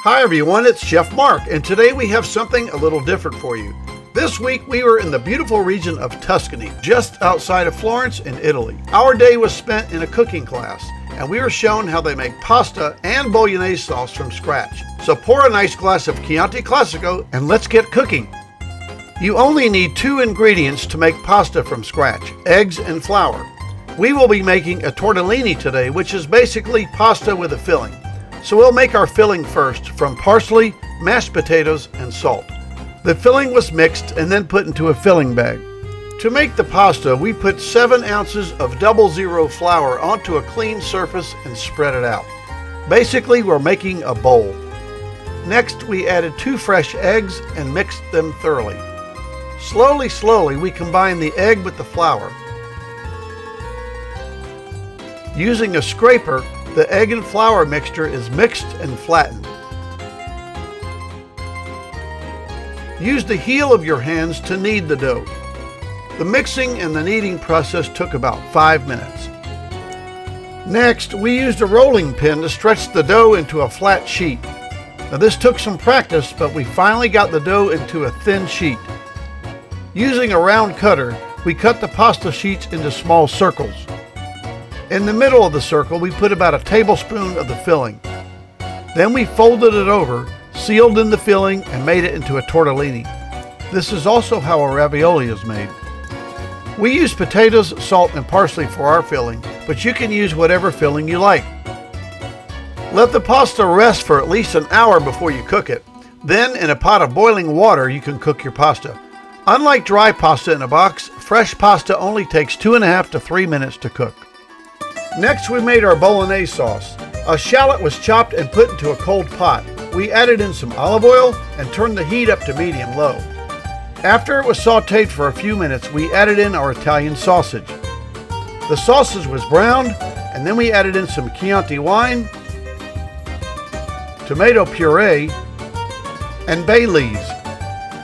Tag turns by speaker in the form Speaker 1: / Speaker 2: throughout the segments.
Speaker 1: Hi everyone, it's Chef Mark, and today we have something a little different for you. This week we were in the beautiful region of Tuscany, just outside of Florence in Italy. Our day was spent in a cooking class, and we were shown how they make pasta and Bolognese sauce from scratch. So pour a nice glass of Chianti Classico and let's get cooking. You only need 2 ingredients to make pasta from scratch: eggs and flour. We will be making a tortellini today, which is basically pasta with a filling. So we'll make our filling first from parsley, mashed potatoes, and salt. The filling was mixed and then put into a filling bag. To make the pasta, we put 7 ounces of 00 flour onto a clean surface and spread it out. Basically, we're making a bowl. Next, we added 2 fresh eggs and mixed them thoroughly. Slowly, we combine the egg with the flour. Using a scraper, the egg and flour mixture is mixed and flattened. Use the heel of your hands to knead the dough. The mixing and the kneading process took about 5 minutes. Next, we used a rolling pin to stretch the dough into a flat sheet. Now this took some practice, but we finally got the dough into a thin sheet. Using a round cutter, we cut the pasta sheets into small circles. In the middle of the circle, we put about a tablespoon of the filling. Then we folded it over, sealed in the filling, and made it into a tortellini. This is also how a ravioli is made. We use potatoes, salt, and parsley for our filling, but you can use whatever filling you like. Let the pasta rest for at least an hour before you cook it. Then, in a pot of boiling water, you can cook your pasta. Unlike dry pasta in a box, fresh pasta only takes 2.5 to 3 minutes to cook. Next, we made our Bolognese sauce. A shallot was chopped and put into a cold pot. We added in some olive oil and turned the heat up to medium-low. After it was sautéed for a few minutes, we added in our Italian sausage. The sausage was browned, and then we added in some Chianti wine, tomato puree, and bay leaves.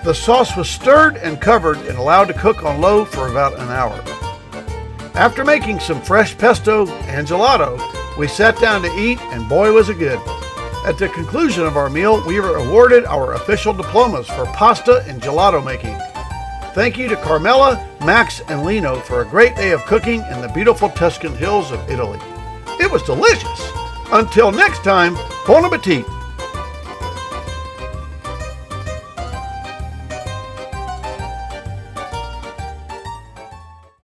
Speaker 1: The sauce was stirred and covered and allowed to cook on low for about an hour. After making some fresh pesto and gelato, we sat down to eat, and boy was it good. At the conclusion of our meal, we were awarded our official diplomas for pasta and gelato making. Thank you to Carmela, Max, and Lino for a great day of cooking in the beautiful Tuscan hills of Italy. It was delicious. Until next time, bon appetit.